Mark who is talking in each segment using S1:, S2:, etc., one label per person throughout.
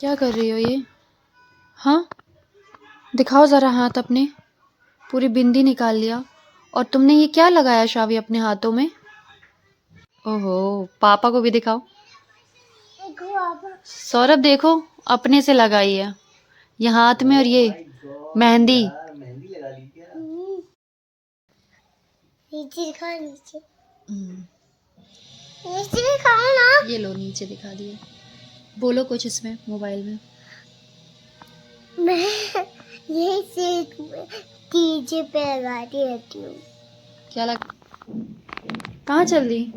S1: क्या कर रही हो ये? हाँ, दिखाओ ज़रा हाथ अपने। पूरी बिंदी निकाल लिया। और तुमने ये क्या लगाया शावी अपने हाथों में? ओहो, पापा को भी दिखाओ। सौरभ देखो, अपने से लगाई है ये हाथ में। और ये मेहंदी।
S2: नीचे दिखाओ, नीचे
S1: हम्म,
S2: नीचे दिखाओ ना।
S1: ये लो, नीचे दिखा दिए। बोलो कुछ इसमें मोबाइल में।
S2: मैं ये सिर्फ टीजे पे लगाती रहती हूँ।
S1: क्या लग कहाँ चल दी?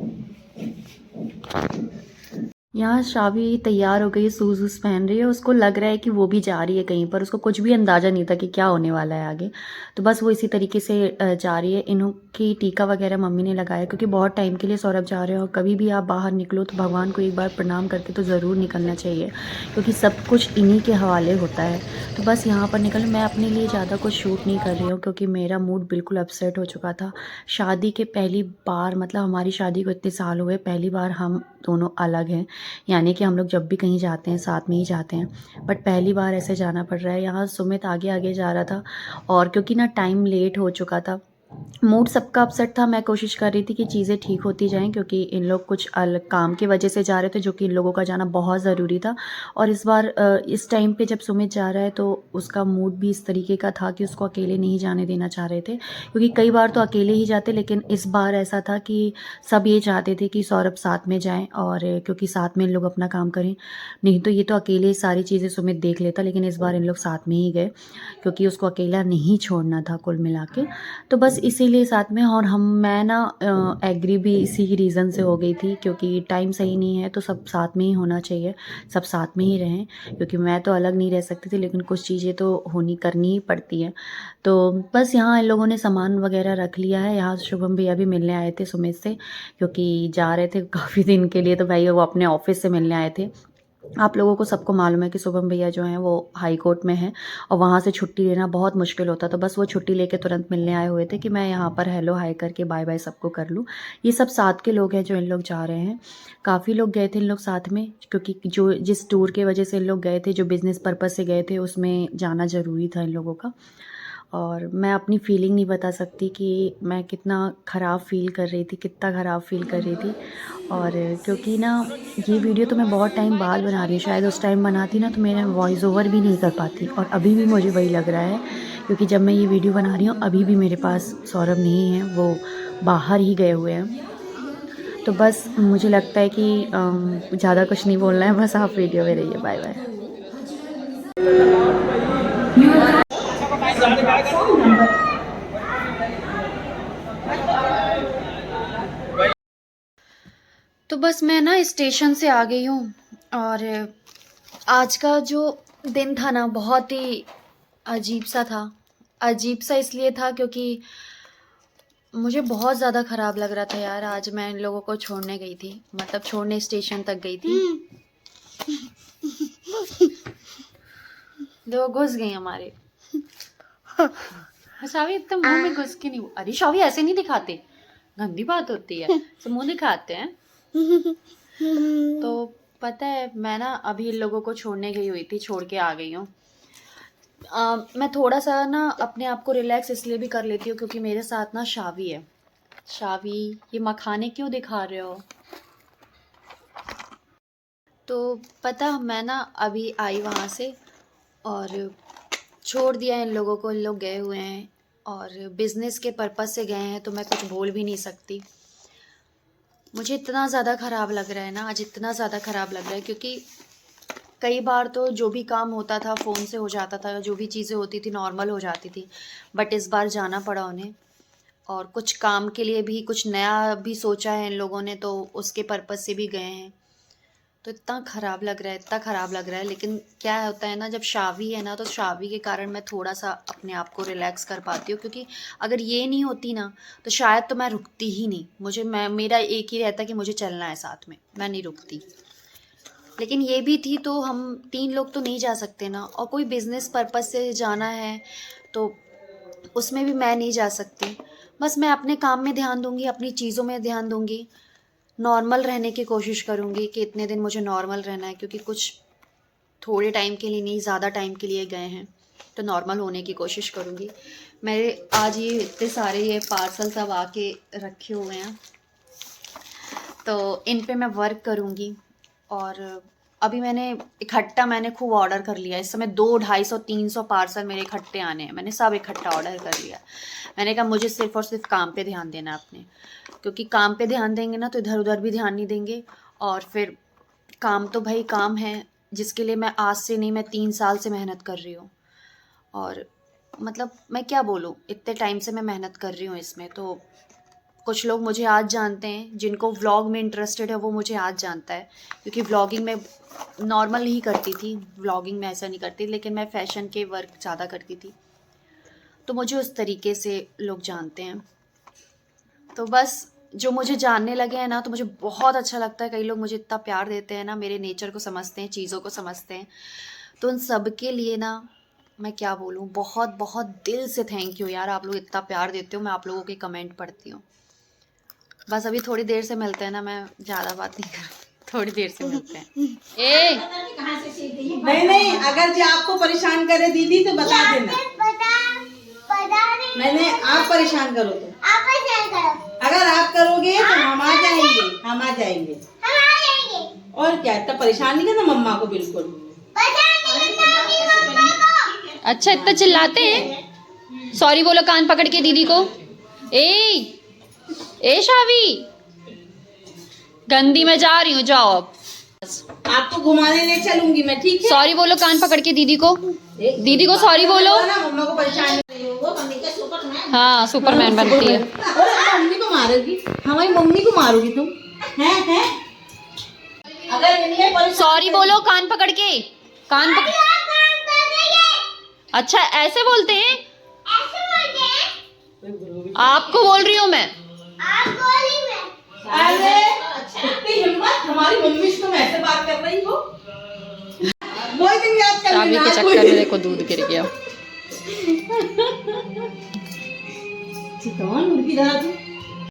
S1: यहाँ शावी तैयार हो गई, शूज़ वूज़ पहन रही है। उसको लग रहा है कि वो भी जा रही है कहीं पर। उसको कुछ भी अंदाज़ा नहीं था कि क्या होने वाला है आगे। तो बस वो इसी तरीके से जा रही है। इन्हों की टीका वगैरह मम्मी ने लगाया, क्योंकि बहुत टाइम के लिए सौरभ जा रहे हो। कभी भी आप बाहर निकलो तो भगवान को एक बार प्रणाम करके तो ज़रूर निकलना चाहिए, क्योंकि सब कुछ इन्हीं के हवाले होता है। तो बस यहाँ पर निकल, मैं अपने लिए ज़्यादा कुछ शूट नहीं कर रही हूँ, क्योंकि मेरा मूड बिल्कुल अपसेट हो चुका था। शादी के पहली बार, मतलब हमारी शादी को इतने साल हुए, पहली बार हम दोनों अलग हैं। यानी कि हम लोग जब भी कहीं जाते हैं साथ में ही जाते हैं, बट पहली बार ऐसे जाना पड़ रहा है। यहाँ सुमित आगे आगे जा रहा था, और क्योंकि ना टाइम लेट हो चुका था, मूड सबका अपसेट था। मैं कोशिश कर रही थी कि चीज़ें ठीक होती जाएं, क्योंकि इन लोग कुछ अलग काम की वजह से जा रहे थे, जो कि इन लोगों का जाना बहुत ज़रूरी था। और इस बार इस टाइम पे जब सुमित जा रहा है तो उसका मूड भी इस तरीके का था कि उसको अकेले नहीं जाने देना चाह रहे थे, क्योंकि कई बार तो अकेले ही जाते, लेकिन इस बार ऐसा था कि सब ये चाहते थे कि सौरभ साथ में जाएं, और क्योंकि साथ में इन लोग अपना काम करें। नहीं तो ये तो अकेले सारी चीज़ें सुमित देख लेता, लेकिन इस बार इन लोग साथ में ही गए, क्योंकि उसको अकेला नहीं छोड़ना था कुल मिला के। तो बस इसीलिए साथ में। और मैं ना एग्री भी इसी रीज़न से हो गई थी, क्योंकि टाइम सही नहीं है तो सब साथ में ही होना चाहिए, सब साथ में ही रहें, क्योंकि मैं तो अलग नहीं रह सकती थी, लेकिन कुछ चीज़ें तो करनी ही पड़ती हैं। तो बस यहाँ इन लोगों ने सामान वगैरह रख लिया है। यहाँ शुभम भैया भी मिलने आए थे सुमित से, क्योंकि जा रहे थे काफ़ी दिन के लिए, तो भाई वो अपने ऑफिस से मिलने आए थे। आप लोगों को सबको मालूम है कि शुभम भैया जो हैं वो हाई कोर्ट में हैं, और वहाँ से छुट्टी लेना बहुत मुश्किल होता। तो बस वो छुट्टी लेके तुरंत मिलने आए हुए थे कि मैं यहाँ पर हेलो हाय करके बाय बाय सबको कर लूँ। ये सब साथ के लोग हैं जो इन लोग जा रहे हैं। काफ़ी लोग गए थे इन लोग साथ में, क्योंकि जो जिस टूर के वजह से इन लोग गए थे, जो बिज़नेस पर्पज़ से गए थे, उसमें जाना ज़रूरी था इन लोगों का। और मैं अपनी फीलिंग नहीं बता सकती कि मैं कितना ख़राब फ़ील कर रही थी, कितना ख़राब फ़ील कर रही थी। और क्योंकि ना ये वीडियो तो मैं बहुत टाइम बाद बना रही हूँ, शायद उस टाइम बनाती ना तो मैं वॉइस ओवर भी नहीं कर पाती, और अभी भी मुझे वही लग रहा है, क्योंकि जब मैं ये वीडियो बना रही हूँ अभी भी मेरे पास सौरभ नहीं है, वो बाहर ही गए हुए हैं। तो बस मुझे लगता है कि ज़्यादा कुछ नहीं बोलना है, बस आप वीडियो में रहिए। Bye bye. तो बस मैं ना स्टेशन से आ गई हूँ, और आज का जो दिन था ना बहुत ही अजीब सा था। अजीब सा इसलिए था क्योंकि मुझे बहुत ज़्यादा ख़राब लग रहा था यार। आज मैं इन लोगों को छोड़ने गई थी, मतलब छोड़ने स्टेशन तक गई थी। लोग घुस गए हमारे। शावी इतना मुंह में घुस के नहीं। अरे शावी ऐसे नहीं दिखाते, गंदी बात होती है। सब मुंह दिखाते हैं। तो पता है मैं ना अभी इन लोगों को छोड़ने गई हुई थी, छोड़ के आ गई हूँ। मैं थोड़ा सा ना अपने आप को रिलैक्स इसलिए भी कर लेती हूँ क्योंकि मेरे साथ ना शावी है। शावी, ये मखाने क्यों दिखा रहे हो? तो पता मैं ना अभी आई वहाँ से, और छोड़ दिया इन लोगों को। इन लोग गए हुए हैं, और बिज़नेस के पर्पज़ से गए हैं, तो मैं कुछ बोल भी नहीं सकती। मुझे इतना ज़्यादा ख़राब लग रहा है ना आज, इतना ज़्यादा ख़राब लग रहा है, क्योंकि कई बार तो जो भी काम होता था फ़ोन से हो जाता था, जो भी चीज़ें होती थी नॉर्मल हो जाती थी, बट इस बार जाना पड़ा उन्हें। और कुछ काम के लिए भी कुछ नया भी सोचा है इन लोगों ने, तो उसके पर्पज़ से भी गए हैं। तो इतना ख़राब लग रहा है, इतना ख़राब लग रहा है। लेकिन क्या होता है ना, जब शावी है ना, तो शावी के कारण मैं थोड़ा सा अपने आप को रिलैक्स कर पाती हूँ, क्योंकि अगर ये नहीं होती ना तो शायद तो मैं रुकती ही नहीं। मेरा एक ही रहता कि मुझे चलना है साथ में, मैं नहीं रुकती। लेकिन ये भी थी तो हम 3 लोग तो नहीं जा सकते ना, और कोई बिज़नेस पर्पज़ से जाना है तो उसमें भी मैं नहीं जा सकती। बस मैं अपने काम में ध्यान दूँगी, अपनी चीज़ों में ध्यान दूँगी, नॉर्मल रहने की कोशिश करूँगी कि इतने दिन मुझे नॉर्मल रहना है, क्योंकि कुछ थोड़े टाइम के लिए नहीं, ज़्यादा टाइम के लिए गए हैं, तो नॉर्मल होने की कोशिश करूँगी। मेरे आज ये इतने सारे ये पार्सल सब आके रखे हुए हैं, तो इन पे मैं वर्क करूँगी। और अभी मैंने खूब ऑर्डर कर लिया। इस समय 200, 250, 300 पार्सल मेरे इकट्ठे आने हैं। मैंने सब इकट्ठा ऑर्डर कर लिया। मैंने कहा मुझे सिर्फ़ और सिर्फ काम पे ध्यान देना है अपने, क्योंकि काम पे ध्यान देंगे ना तो इधर उधर भी ध्यान नहीं देंगे। और फिर काम तो भाई काम है, जिसके लिए मैं आज से नहीं, मैं 3 साल से मेहनत कर रही हूँ। और मतलब मैं क्या बोलूँ, इतने टाइम से मैं मेहनत कर रही हूँ इसमें। तो कुछ लोग मुझे आज जानते हैं, जिनको व्लॉग में इंटरेस्टेड है वो मुझे आज जानता है, क्योंकि व्लॉगिंग में नॉर्मल ही करती थी, व्लॉगिंग में ऐसा नहीं करती, लेकिन मैं फ़ैशन के वर्क ज़्यादा करती थी, तो मुझे उस तरीके से लोग जानते हैं। तो बस जो मुझे जानने लगे हैं ना, तो मुझे बहुत अच्छा लगता है। कई लोग मुझे इतना प्यार देते हैं ना, मेरे नेचर को समझते हैं, चीज़ों को समझते हैं, तो उन सब के लिए ना मैं क्या बोलूँ, बहुत बहुत दिल से थैंक यू यार। आप लोग इतना प्यार देते हो, मैं आप लोगों के कमेंट पढ़ती हूँ। बस अभी थोड़ी देर से मिलते हैं ना, मैं ज़्यादा बात नहीं कर, थोड़ी देर से मिलते हैं। ए
S3: नहीं, अगर जो आपको परेशान करे दीदी तो बता देना। मैंने आप परेशान करो तो अगर आप करोगे तो हम आ जाएंगे। और क्या, इतना परेशान नहीं करना मम्मा को बिल्कुल।
S1: अच्छा, इतना चिल्लाते हैं। सॉरी बोलो कान पकड़ के दीदी को। ए शावी, गंदी मैं जा रही हूँ, जाओ अब।
S3: आपको घुमाने ले चलूंगी मैं, ठीक है?
S1: सॉरी बोलो कान पकड़ के दीदी को। दीदी को सॉरी बोलो।
S3: मम्मा को परेशान
S1: हाँ, सुपरमैन बनती है।
S3: और मम्मी को मारोगी, हमारी मम्मी को मारोगी तुम, हैं? अगर
S1: सॉरी बोलो कान पकड़ के। कान पकड़। अच्छा, ऐसे बोलते हैं? आपको बोल रही हूँ मैं।
S3: अरे इतनी हिम्मत, हमारी मम्मी से तुम ऐसे बात कर रही हो? वो दिन याद कर
S1: चाबी के चक्कर में देखो दूध गिर गया।
S3: चिकन मुर्गी दाल